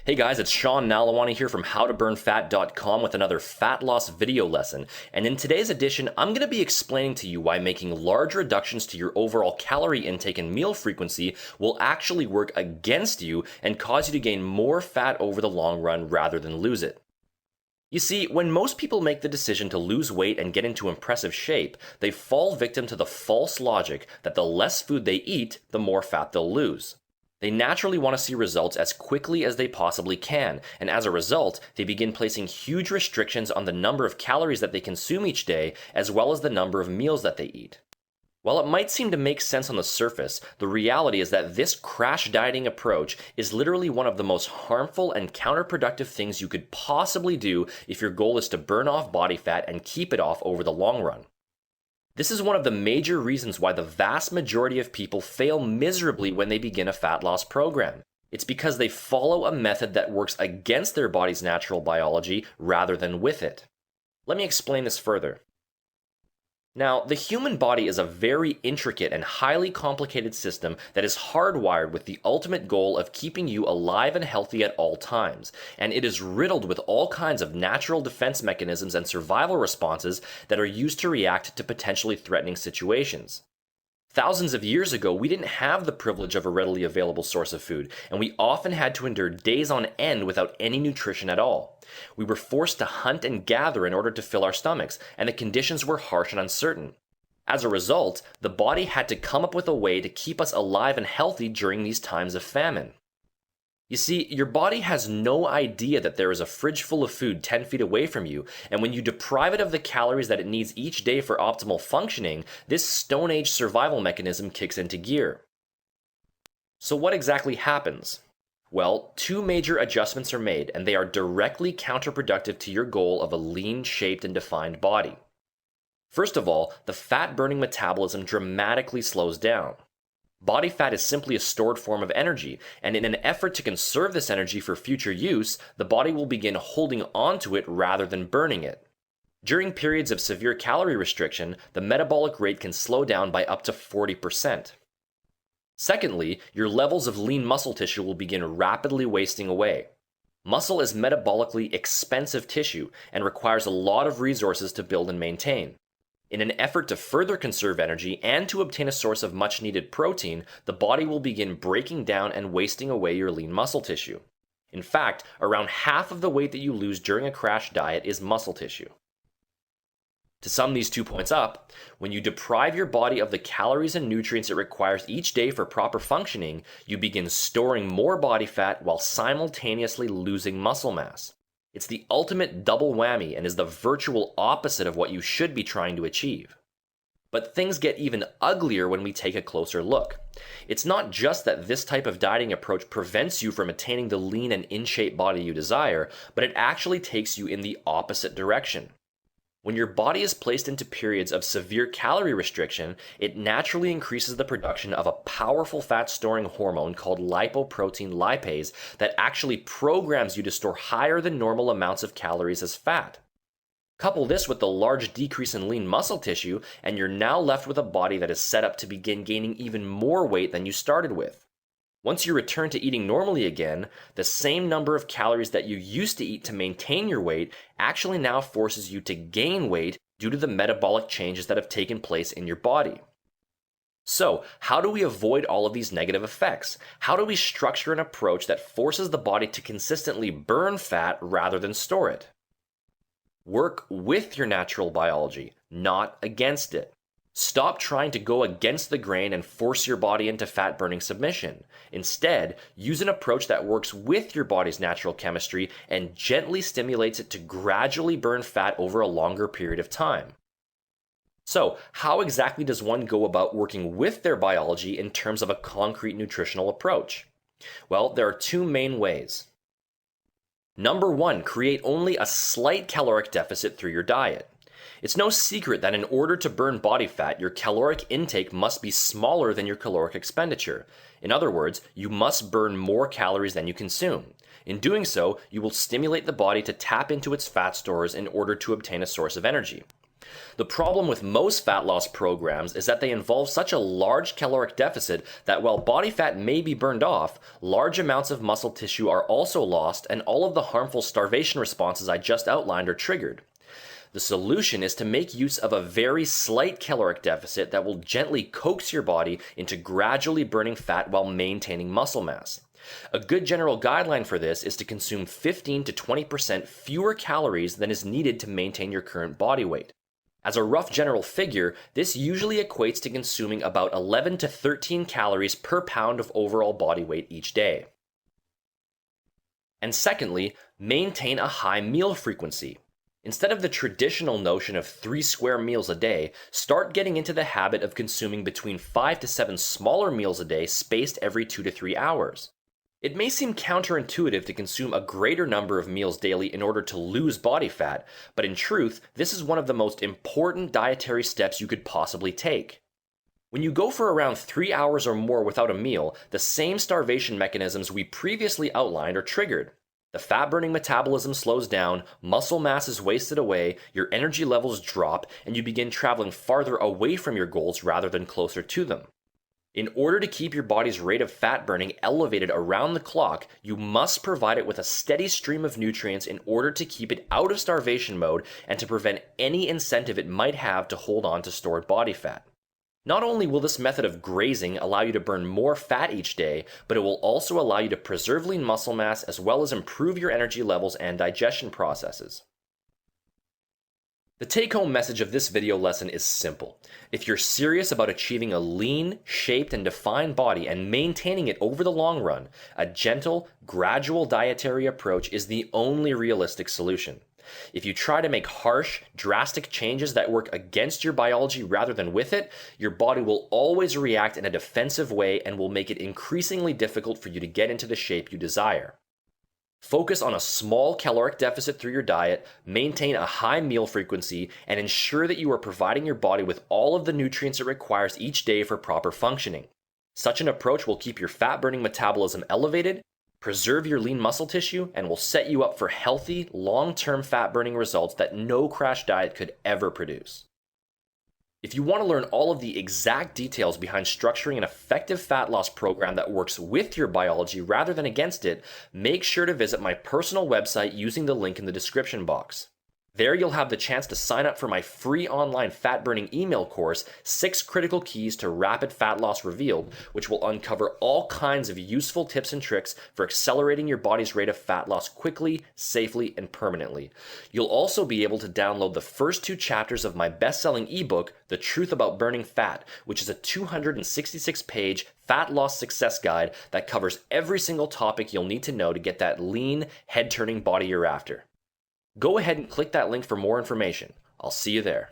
Hey guys, it's Sean Nalawani here from howtoburnfat.com with another fat loss video lesson. And in today's edition, I'm going to be explaining to you why making large reductions to your overall calorie intake and meal frequency will actually work against you and cause you to gain more fat over the long run rather than lose it. You see, when most people make the decision to lose weight and get into impressive shape, they fall victim to the false logic that the less food they eat, the more fat they'll lose. They naturally want to see results as quickly as they possibly can, and as a result, they begin placing huge restrictions on the number of calories that they consume each day, as well as the number of meals that they eat. While it might seem to make sense on the surface, the reality is that this crash dieting approach is literally one of the most harmful and counterproductive things you could possibly do if your goal is to burn off body fat and keep it off over the long run. This is one of the major reasons why the vast majority of people fail miserably when they begin a fat loss program. It's because they follow a method that works against their body's natural biology rather than with it. Let me explain this further. Now, the human body is a very intricate and highly complicated system that is hardwired with the ultimate goal of keeping you alive and healthy at all times, and it is riddled with all kinds of natural defense mechanisms and survival responses that are used to react to potentially threatening situations. Thousands of years ago, we didn't have the privilege of a readily available source of food, and we often had to endure days on end without any nutrition at all. We were forced to hunt and gather in order to fill our stomachs, and the conditions were harsh and uncertain. As a result, the body had to come up with a way to keep us alive and healthy during these times of famine. You see, your body has no idea that there is a fridge full of food 10 feet away from you, and when you deprive it of the calories that it needs each day for optimal functioning, this Stone Age survival mechanism kicks into gear. So what exactly happens? Well, two major adjustments are made, and they are directly counterproductive to your goal of a lean, shaped, and defined body. First of all, the fat-burning metabolism dramatically slows down. Body fat is simply a stored form of energy, and in an effort to conserve this energy for future use, the body will begin holding onto it rather than burning it. During periods of severe calorie restriction, the metabolic rate can slow down by up to 40%. Secondly, your levels of lean muscle tissue will begin rapidly wasting away. Muscle is metabolically expensive tissue and requires a lot of resources to build and maintain. In an effort to further conserve energy and to obtain a source of much-needed protein, the body will begin breaking down and wasting away your lean muscle tissue. In fact, around half of the weight that you lose during a crash diet is muscle tissue. To sum these 2 points up, when you deprive your body of the calories and nutrients it requires each day for proper functioning, you begin storing more body fat while simultaneously losing muscle mass. It's the ultimate double whammy and is the virtual opposite of what you should be trying to achieve. But things get even uglier when we take a closer look. It's not just that this type of dieting approach prevents you from attaining the lean and in-shape body you desire, but it actually takes you in the opposite direction. When your body is placed into periods of severe calorie restriction, it naturally increases the production of a powerful fat-storing hormone called lipoprotein lipase that actually programs you to store higher than normal amounts of calories as fat. Couple this with the large decrease in lean muscle tissue, and you're now left with a body that is set up to begin gaining even more weight than you started with. Once you return to eating normally again, the same number of calories that you used to eat to maintain your weight actually now forces you to gain weight due to the metabolic changes that have taken place in your body. So, how do we avoid all of these negative effects? How do we structure an approach that forces the body to consistently burn fat rather than store it? Work with your natural biology, not against it. Stop trying to go against the grain and force your body into fat-burning submission. Instead, use an approach that works with your body's natural chemistry and gently stimulates it to gradually burn fat over a longer period of time. So, how exactly does one go about working with their biology in terms of a concrete nutritional approach? Well, there are two main ways. Number one, create only a slight caloric deficit through your diet. It's no secret that in order to burn body fat, your caloric intake must be smaller than your caloric expenditure. In other words, you must burn more calories than you consume. In doing so, you will stimulate the body to tap into its fat stores in order to obtain a source of energy. The problem with most fat loss programs is that they involve such a large caloric deficit that while body fat may be burned off, large amounts of muscle tissue are also lost and all of the harmful starvation responses I just outlined are triggered. The solution is to make use of a very slight caloric deficit that will gently coax your body into gradually burning fat while maintaining muscle mass. A good general guideline for this is to consume 15 to 20% fewer calories than is needed to maintain your current body weight. As a rough general figure, this usually equates to consuming about 11 to 13 calories per pound of overall body weight each day. And secondly, maintain a high meal frequency. Instead of the traditional notion of 3 square meals a day, start getting into the habit of consuming between 5 to 7 smaller meals a day spaced every 2 to 3 hours. It may seem counterintuitive to consume a greater number of meals daily in order to lose body fat, but in truth, this is one of the most important dietary steps you could possibly take. When you go for around 3 hours or more without a meal, the same starvation mechanisms we previously outlined are triggered. The fat-burning metabolism slows down, muscle mass is wasted away, your energy levels drop, and you begin traveling farther away from your goals rather than closer to them. In order to keep your body's rate of fat burning elevated around the clock, you must provide it with a steady stream of nutrients in order to keep it out of starvation mode and to prevent any incentive it might have to hold on to stored body fat. Not only will this method of grazing allow you to burn more fat each day, but it will also allow you to preserve lean muscle mass as well as improve your energy levels and digestion processes. The take-home message of this video lesson is simple. If you're serious about achieving a lean, shaped, and defined body and maintaining it over the long run, a gentle, gradual dietary approach is the only realistic solution. If you try to make harsh, drastic changes that work against your biology rather than with it, your body will always react in a defensive way and will make it increasingly difficult for you to get into the shape you desire. Focus on a small caloric deficit through your diet, maintain a high meal frequency, and ensure that you are providing your body with all of the nutrients it requires each day for proper functioning. Such an approach will keep your fat-burning metabolism elevated, preserve your lean muscle tissue, and will set you up for healthy, long-term fat-burning results that no crash diet could ever produce. If you want to learn all of the exact details behind structuring an effective fat loss program that works with your biology rather than against it, make sure to visit my personal website using the link in the description box. There you'll have the chance to sign up for my free online fat-burning email course, 6 Critical Keys to Rapid Fat Loss Revealed, which will uncover all kinds of useful tips and tricks for accelerating your body's rate of fat loss quickly, safely, and permanently. You'll also be able to download the first 2 chapters of my best-selling ebook, The Truth About Burning Fat, which is a 266-page fat loss success guide that covers every single topic you'll need to know to get that lean, head-turning body you're after. Go ahead and click that link for more information. I'll see you there.